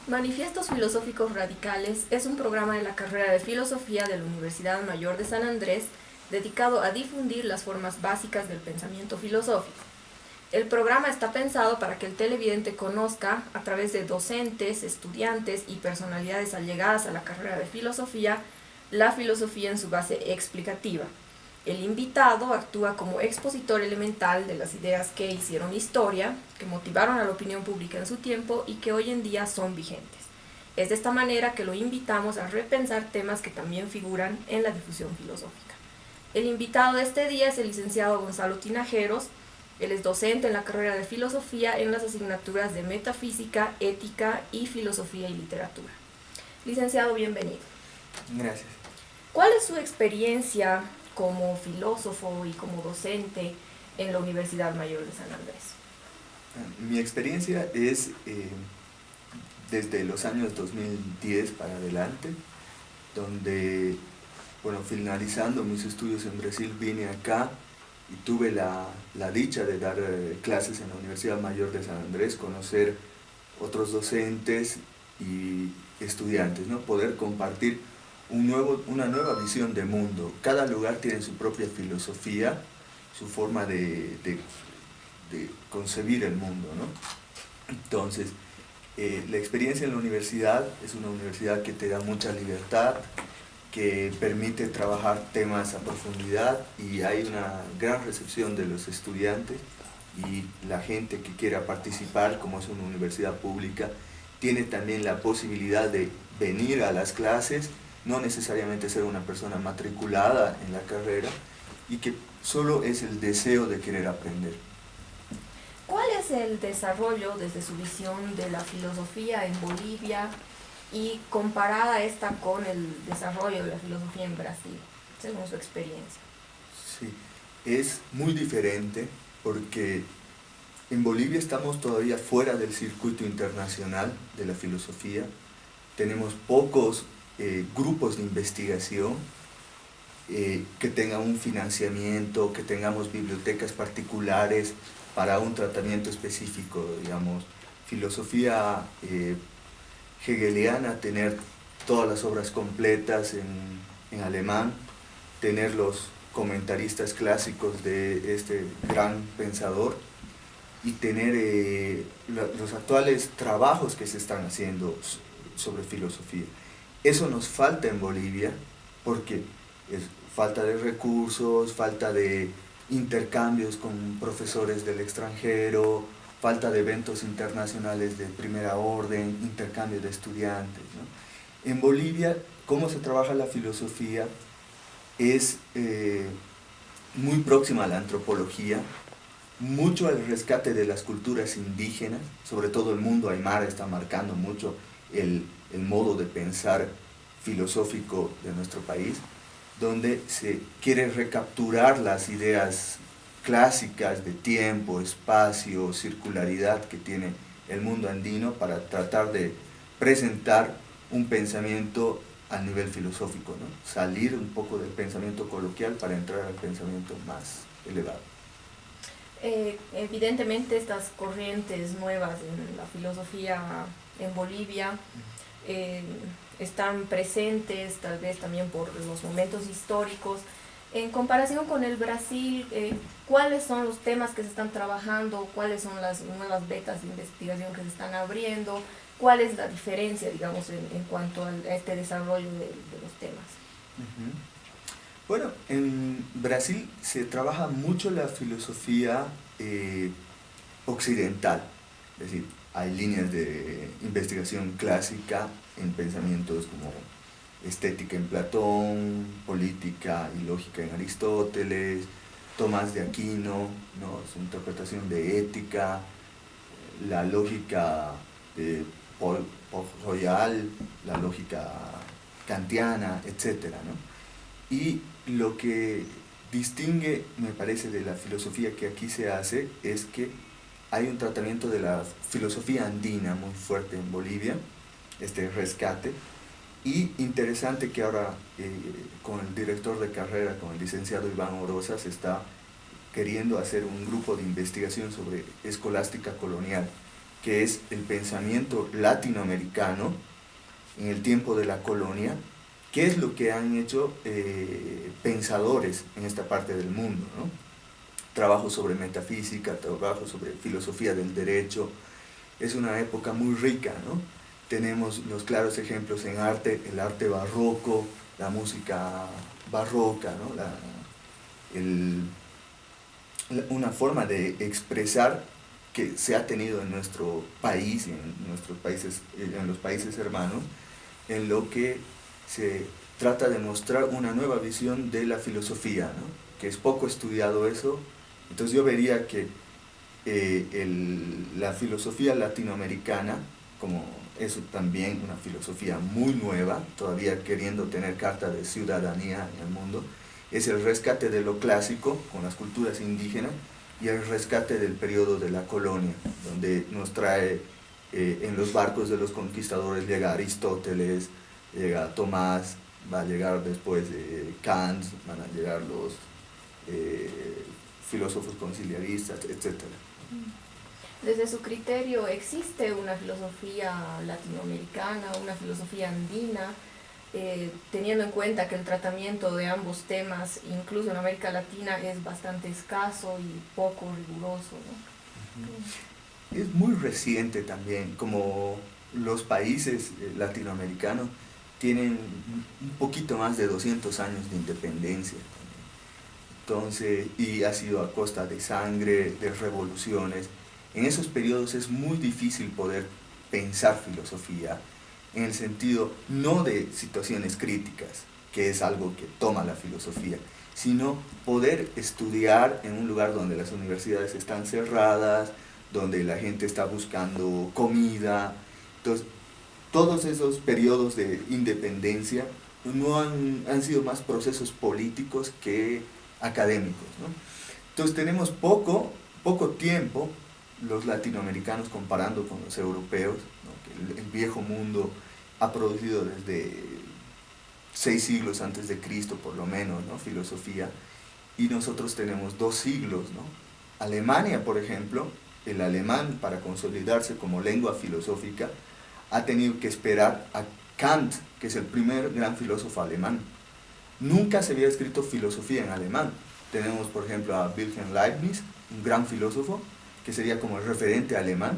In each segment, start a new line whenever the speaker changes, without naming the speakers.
Manifiestos Filosóficos Radicales es un programa de la carrera de Filosofía de la Universidad Mayor de San Andrés dedicado a difundir las formas básicas del pensamiento filosófico. El programa está pensado para que el televidente conozca, a través de docentes, estudiantes y personalidades allegadas a la carrera de filosofía, la filosofía en su base explicativa. El invitado actúa como expositor elemental de las ideas que hicieron historia, que motivaron a la opinión pública en su tiempo y que hoy en día son vigentes. Es de esta manera que lo invitamos a repensar temas que también figuran en la difusión filosófica. El invitado de este día es el licenciado Gonzalo Tinajeros. Él es docente en la carrera de filosofía en las asignaturas de metafísica, ética y filosofía y literatura. Licenciado, bienvenido.
Gracias.
¿Cuál es su experiencia como filósofo y como docente en la Universidad Mayor de San Andrés?
Mi experiencia es desde los años 2010 para adelante, donde, bueno, finalizando mis estudios en Brasil, vine acá y tuve la dicha de dar clases en la Universidad Mayor de San Andrés, conocer otros docentes y estudiantes, ¿no? Poder compartir una nueva visión de mundo. Cada lugar tiene su propia filosofía, su forma de concebir el mundo, ¿no? Entonces, la experiencia en la universidad es una universidad que te da mucha libertad, que permite trabajar temas a profundidad y hay una gran recepción de los estudiantes y la gente que quiera participar, como es una universidad pública, tiene también la posibilidad de venir a las clases, no necesariamente ser una persona matriculada en la carrera y que solo es el deseo de querer aprender.
¿Cuál es el desarrollo desde su visión de la filosofía en Bolivia y comparada esta con el desarrollo de la filosofía en Brasil, según su experiencia?
Sí, es muy diferente porque en Bolivia estamos todavía fuera del circuito internacional de la filosofía, tenemos pocos grupos de investigación que tengan un financiamiento, que tengamos bibliotecas particulares para un tratamiento específico, digamos, filosofía hegeliana, tener todas las obras completas en alemán, tener los comentaristas clásicos de este gran pensador y tener los actuales trabajos que se están haciendo sobre filosofía. Eso nos falta en Bolivia porque es falta de recursos, falta de intercambios con profesores del extranjero, falta de eventos internacionales de primera orden, intercambio de estudiantes, ¿no? En Bolivia, cómo se trabaja la filosofía es muy próxima a la antropología, mucho al rescate de las culturas indígenas, sobre todo el mundo aymara está marcando mucho el modo de pensar filosófico de nuestro país, donde se quiere recapturar las ideas clásicas de tiempo, espacio, circularidad que tiene el mundo andino para tratar de presentar un pensamiento a nivel filosófico, ¿no? Salir un poco del pensamiento coloquial para entrar al pensamiento más elevado.
Evidentemente estas corrientes nuevas en la filosofía en Bolivia están presentes tal vez también por los momentos históricos. En comparación con el Brasil, ¿cuáles son los temas que se están trabajando? ¿Cuáles son las nuevas vetas de investigación que se están abriendo? ¿Cuál es la diferencia, digamos, en cuanto a este desarrollo de los temas?
Uh-huh. Bueno, en Brasil se trabaja mucho la filosofía occidental, es decir, hay líneas de investigación clásica en pensamientos como estética en Platón, política y lógica en Aristóteles, Tomás de Aquino, ¿no? Su interpretación de ética, la lógica de Port-Royal, la lógica kantiana, etc., ¿no? Y lo que distingue, me parece, de la filosofía que aquí se hace es que hay un tratamiento de la filosofía andina muy fuerte en Bolivia, este rescate, y interesante que ahora con el director de carrera, con el licenciado Iván Orosa, se está queriendo hacer un grupo de investigación sobre escolástica colonial, que es el pensamiento latinoamericano en el tiempo de la colonia. ¿Qué es lo que han hecho pensadores en esta parte del mundo, ¿no? Trabajo sobre metafísica, trabajo sobre filosofía del derecho. Es una época muy rica, ¿no? Tenemos los claros ejemplos en arte, el arte barroco, la música barroca, ¿no? Una forma de expresar que se ha tenido en nuestro país y en nuestros países, en los países hermanos, en lo que se trata de mostrar una nueva visión de la filosofía, ¿no? Que es poco estudiado eso. Entonces yo vería que la filosofía latinoamericana, como es también una filosofía muy nueva, todavía queriendo tener carta de ciudadanía en el mundo, es el rescate de lo clásico con las culturas indígenas y el rescate del periodo de la colonia, donde nos trae en los barcos de los conquistadores llega Aristóteles, llega Tomás, va a llegar después Kant, van a llegar los filósofos conciliaristas, etc.
Desde su criterio, ¿existe una filosofía latinoamericana, una filosofía andina, teniendo en cuenta que el tratamiento de ambos temas, incluso en América Latina, es bastante escaso y poco riguroso, ¿no?
Es muy reciente también, como los países latinoamericanos tienen un poquito más de 200 años de independencia. Entonces, y ha sido a costa de sangre, de revoluciones. En esos periodos es muy difícil poder pensar filosofía en el sentido no de situaciones críticas, que es algo que toma la filosofía, sino poder estudiar en un lugar donde las universidades están cerradas, donde la gente está buscando comida. Entonces, todos esos periodos de independencia no han sido más procesos políticos que académicos, ¿no? Entonces tenemos poco tiempo los latinoamericanos comparando con los europeos, ¿no? Que el viejo mundo ha producido desde 6 siglos antes de Cristo por lo menos, ¿no? Filosofía, y nosotros tenemos 2 siglos, ¿no? Alemania, por ejemplo, el alemán para consolidarse como lengua filosófica ha tenido que esperar a Kant, que es el primer gran filósofo alemán. Nunca se había escrito filosofía en alemán. Tenemos, por ejemplo, a Wilhelm Leibniz, un gran filósofo, que sería como el referente alemán,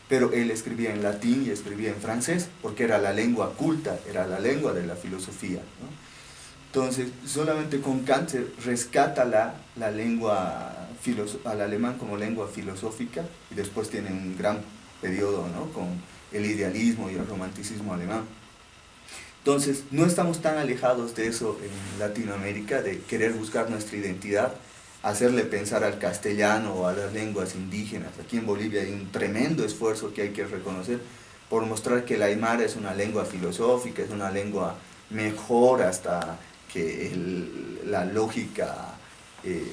pero él escribía en latín y escribía en francés, porque era la lengua culta, era la lengua de la filosofía, ¿no? Entonces, solamente con Kant se rescata la lengua, al alemán como lengua filosófica, y después tiene un gran periodo, ¿no? Con el idealismo y el romanticismo alemán. Entonces, no estamos tan alejados de eso en Latinoamérica, de querer buscar nuestra identidad, hacerle pensar al castellano o a las lenguas indígenas. Aquí en Bolivia hay un tremendo esfuerzo que hay que reconocer por mostrar que el aymara es una lengua filosófica, es una lengua mejor hasta que la lógica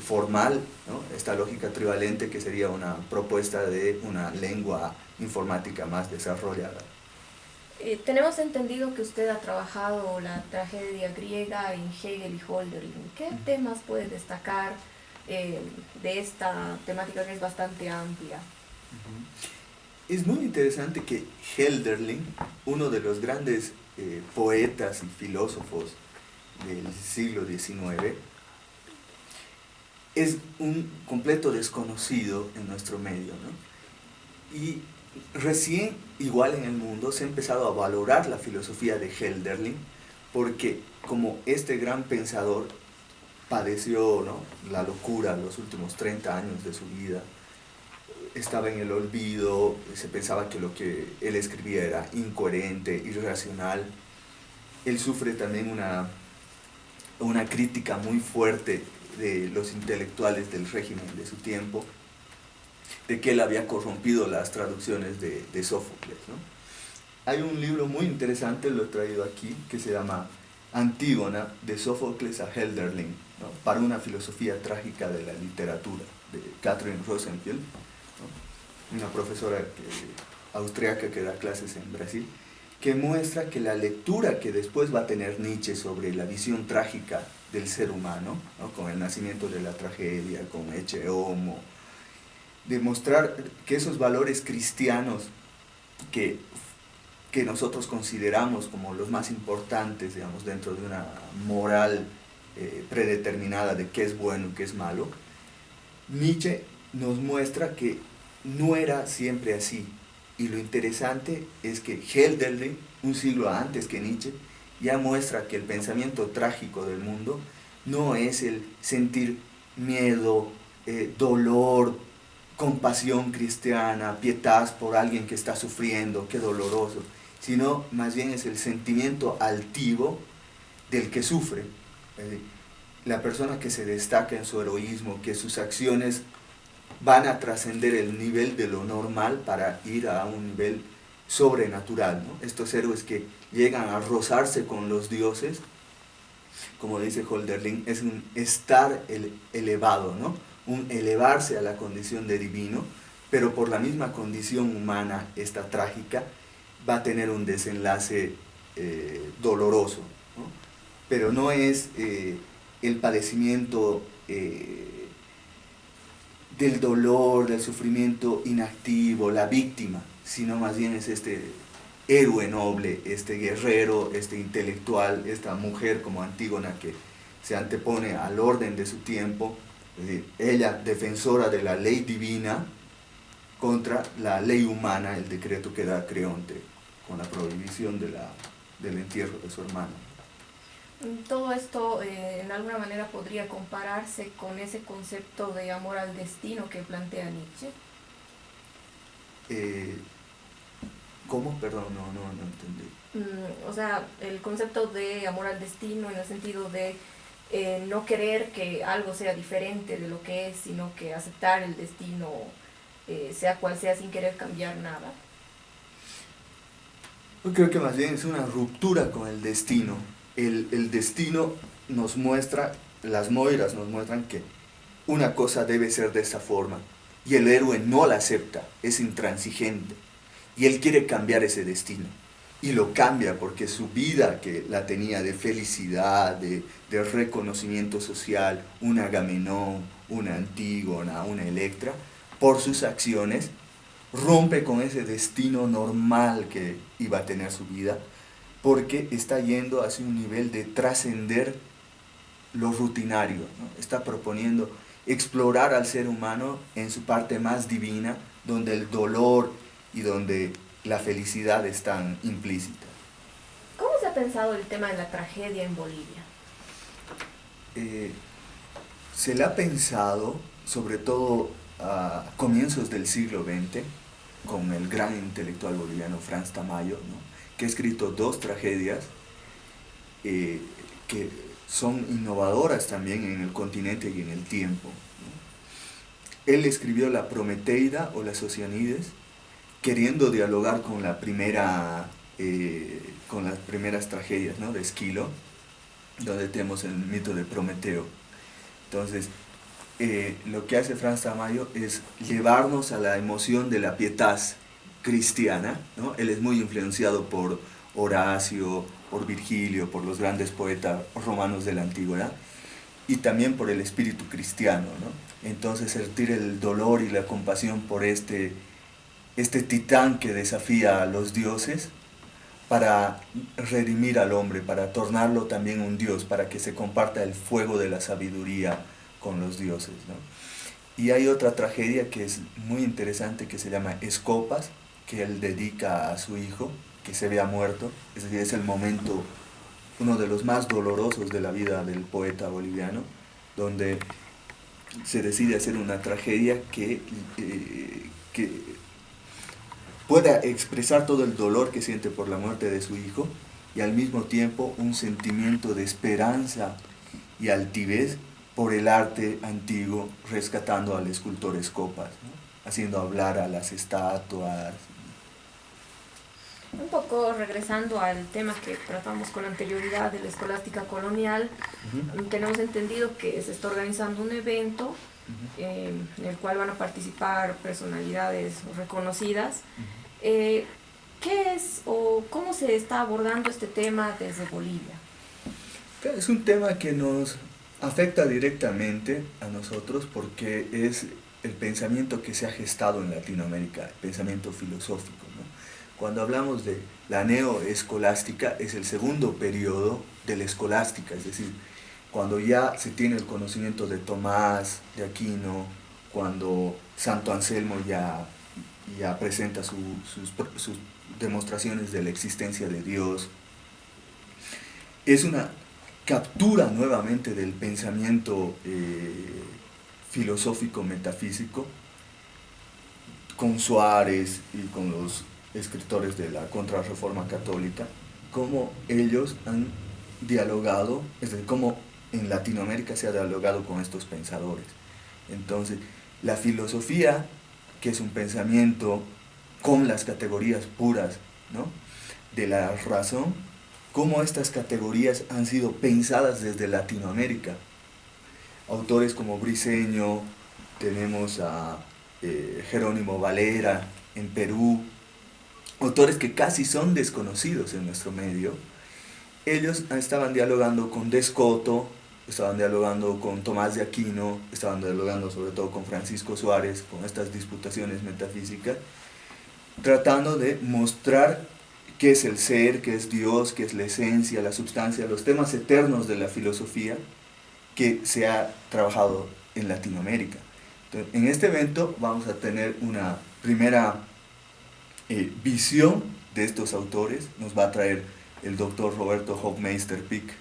formal, ¿no? Esta lógica trivalente que sería una propuesta de una lengua informática más desarrollada.
Tenemos entendido que usted ha trabajado la tragedia griega en Hegel y Hölderlin. ¿Qué temas puede destacar de esta temática que es bastante amplia.
Es muy interesante que Hölderlin, uno de los grandes poetas y filósofos del siglo XIX, es un completo desconocido en nuestro medio, ¿no? Y recién, igual en el mundo, se ha empezado a valorar la filosofía de Hölderlin, porque como este gran pensador padeció, ¿no?, la locura los últimos 30 años de su vida, estaba en el olvido, se pensaba que lo que él escribía era incoherente, irracional. Él sufre también una crítica muy fuerte de los intelectuales del régimen de su tiempo, de que él había corrompido las traducciones de Sófocles, ¿no? Hay un libro muy interesante, lo he traído aquí, que se llama Antígona, de Sófocles a Hölderlin, ¿no?, para una filosofía trágica de la literatura, de Catherine Rosenfeld, ¿no?, una profesora austriaca que da clases en Brasil, que muestra que la lectura que después va a tener Nietzsche sobre la visión trágica del ser humano, ¿no?, con el nacimiento de la tragedia, con Ecce Homo, demostrar que esos valores cristianos que nosotros consideramos como los más importantes, digamos, dentro de una moral predeterminada de qué es bueno y qué es malo, Nietzsche nos muestra que no era siempre así. Y lo interesante es que Hölderlin, un siglo antes que Nietzsche, ya muestra que el pensamiento trágico del mundo no es el sentir miedo, dolor, compasión cristiana, piedad por alguien que está sufriendo, qué doloroso, sino más bien es el sentimiento altivo del que sufre. La persona que se destaca en su heroísmo, que sus acciones van a trascender el nivel de lo normal para ir a un nivel sobrenatural, ¿no? Estos héroes que llegan a rozarse con los dioses, como dice Hölderlin, es un estar elevado, ¿no?, un elevarse a la condición de divino, pero por la misma condición humana, esta trágica, va a tener un desenlace doloroso, ¿no? Pero no es el padecimiento del dolor, del sufrimiento inactivo, la víctima, sino más bien es este héroe noble, este guerrero, este intelectual, esta mujer como Antígona que se antepone al orden de su tiempo, es decir, ella defensora de la ley divina contra la ley humana, el decreto que da Creonte con la prohibición del entierro de su hermano.
Todo esto en alguna manera podría compararse con ese concepto de amor al destino que plantea Nietzsche.
¿Cómo? Perdón, no entendí.
O sea, el concepto de amor al destino en el sentido de no querer que algo sea diferente de lo que es, sino que aceptar el destino, sea cual sea, sin querer cambiar nada.
Yo creo que más bien es una ruptura con el destino. El destino nos muestra, las moiras nos muestran que una cosa debe ser de esta forma, y el héroe no la acepta, es intransigente, y él quiere cambiar ese destino, y lo cambia porque su vida, que la tenía de felicidad, de reconocimiento social, una Agamenón, una Antígona, una Electra, por sus acciones, rompe con ese destino normal que iba a tener su vida, porque está yendo hacia un nivel de trascender lo rutinario, ¿no? Está proponiendo explorar al ser humano en su parte más divina, donde el dolor y donde la felicidad están implícitas.
¿Cómo se ha pensado el tema de la tragedia en Bolivia?
Se le ha pensado, sobre todo a comienzos del siglo XX, con el gran intelectual boliviano Franz Tamayo, ¿no?, que ha escrito 2 tragedias que son innovadoras también en el continente y en el tiempo, ¿no? Él escribió la Prometeida o las Oceanides, queriendo dialogar con la primera, con las primeras tragedias, ¿no?, de Esquilo, donde tenemos el mito de Prometeo. Entonces, lo que hace Franz Tamayo es llevarnos a la emoción de la pietas cristiana, ¿no? Él es muy influenciado por Horacio, por Virgilio, por los grandes poetas romanos de la antigüedad, y también por el espíritu cristiano, ¿no? Entonces sentir el dolor y la compasión por este titán que desafía a los dioses para redimir al hombre, para tornarlo también un dios, para que se comparta el fuego de la sabiduría con los dioses, ¿no? Y hay otra tragedia que es muy interesante que se llama Escopas, que él dedica a su hijo, que se había muerto, es decir, es el momento, uno de los más dolorosos de la vida del poeta boliviano, donde se decide hacer una tragedia que pueda expresar todo el dolor que siente por la muerte de su hijo y al mismo tiempo un sentimiento de esperanza y altivez por el arte antiguo, rescatando al escultor Escopas, ¿no? Haciendo hablar a las estatuas.
Un poco regresando al tema que tratamos con anterioridad de la escolástica colonial, tenemos entendido que se está organizando un evento en el cual van a participar personalidades reconocidas. ¿Qué es o cómo se está abordando este tema desde Bolivia?
Es un tema que nos afecta directamente a nosotros porque es el pensamiento que se ha gestado en Latinoamérica, el pensamiento filosófico, ¿no? Cuando hablamos de la neoescolástica, es el segundo periodo de la escolástica, es decir, cuando ya se tiene el conocimiento de Tomás de Aquino, cuando Santo Anselmo ya presenta sus demostraciones de la existencia de Dios. Es una captura nuevamente del pensamiento filosófico metafísico con Suárez y con los escritores de la Contrarreforma Católica, cómo ellos han dialogado, es decir, cómo en Latinoamérica se ha dialogado con estos pensadores. Entonces, la filosofía, que es un pensamiento con las categorías puras, ¿no?, de la razón, cómo estas categorías han sido pensadas desde Latinoamérica. Autores como Briceño, tenemos a Jerónimo Valera en Perú, autores que casi son desconocidos en nuestro medio. Ellos estaban dialogando con Descoto, estaban dialogando con Tomás de Aquino, estaban dialogando sobre todo con Francisco Suárez, con estas disputaciones metafísicas, tratando de mostrar qué es el ser, qué es Dios, qué es la esencia, la substancia, los temas eternos de la filosofía que se ha trabajado en Latinoamérica. Entonces, en este evento vamos a tener una primera visión de estos autores. Nos va a traer el doctor Roberto Hofmeister Pick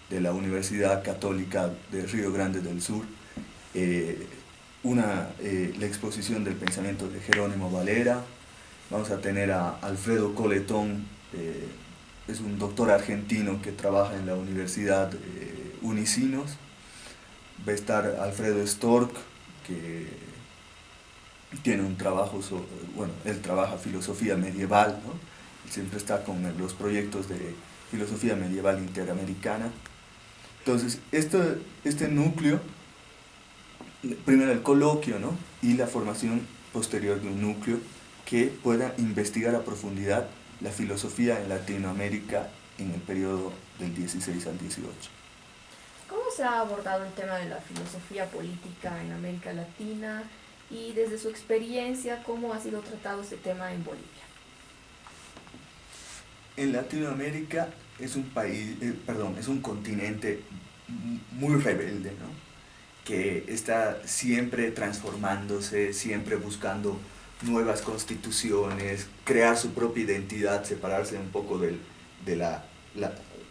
de la Universidad Católica de Río Grande del Sur, la exposición del pensamiento de Jerónimo Valera. Vamos a tener a Alfredo Coletón, es un doctor argentino que trabaja en la Universidad Unicinos. Va a estar Alfredo Stork, que tiene un trabajo él trabaja filosofía medieval, ¿no? Él siempre está con los proyectos de filosofía medieval interamericana. Entonces, este núcleo, primero el coloquio, ¿no?, y la formación posterior de un núcleo que pueda investigar a profundidad la filosofía en Latinoamérica en el periodo del 16 al 18.
¿Cómo se ha abordado el tema de la filosofía política en América Latina y desde su experiencia, cómo ha sido tratado este tema en Bolivia?
En Latinoamérica es un continente muy rebelde, ¿no?, que está siempre transformándose, siempre buscando nuevas constituciones, crear su propia identidad, separarse un poco de la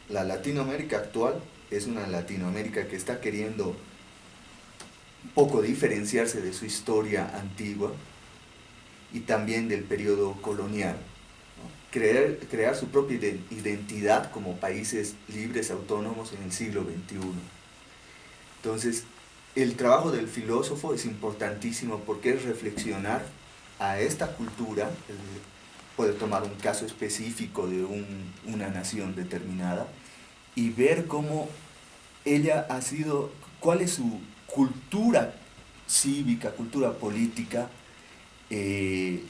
Latinoamérica actual. Es una Latinoamérica que está queriendo un poco diferenciarse de su historia antigua y también del periodo colonial, ¿no? Crear su propia identidad como países libres, autónomos en el siglo XXI. Entonces, el trabajo del filósofo es importantísimo porque es reflexionar a esta cultura. Puede tomar un caso específico de una nación determinada y ver cómo ella ha sido, cuál es su cultura cívica, cultura política,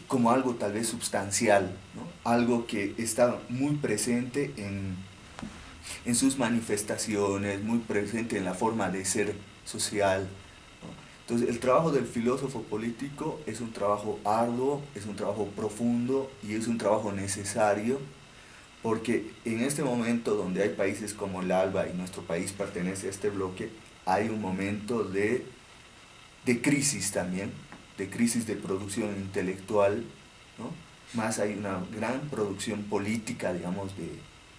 como algo tal vez substancial, ¿no?, algo que está muy presente en sus manifestaciones, muy presente en la forma de ser social, ¿no? Entonces, el trabajo del filósofo político es un trabajo arduo, es un trabajo profundo y es un trabajo necesario, porque en este momento donde hay países como el ALBA y nuestro país pertenece a este bloque, hay un momento de crisis también, de crisis de producción intelectual, ¿no? Más hay una gran producción política, digamos, de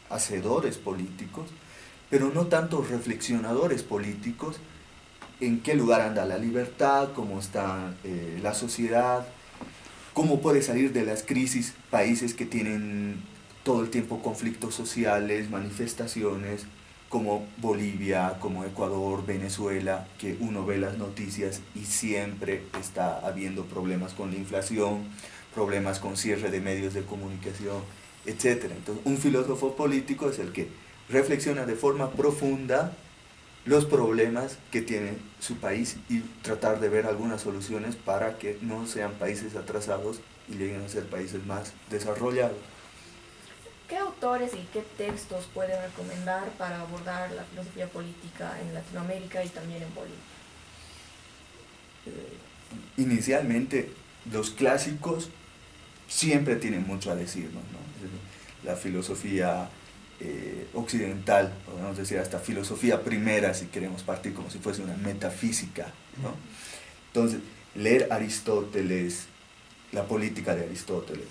hacedores políticos, pero no tanto reflexionadores políticos, en qué lugar anda la libertad, cómo está la sociedad, cómo puede salir de las crisis países que tienen todo el tiempo conflictos sociales, manifestaciones, como Bolivia, como Ecuador, Venezuela, que uno ve las noticias y siempre está habiendo problemas con la inflación, problemas con cierre de medios de comunicación, etc. Entonces, un filósofo político es el que reflexiona de forma profunda los problemas que tiene su país y tratar de ver algunas soluciones para que no sean países atrasados y lleguen a ser países más desarrollados.
¿Qué autores y qué textos pueden recomendar para abordar la filosofía política en Latinoamérica y también en Bolivia?
Inicialmente, los clásicos siempre tienen mucho a decirnos, ¿no? La filosofía occidental, podemos decir hasta filosofía primera, si queremos partir como si fuese una metafísica, ¿no? Entonces, leer Aristóteles, la política de Aristóteles,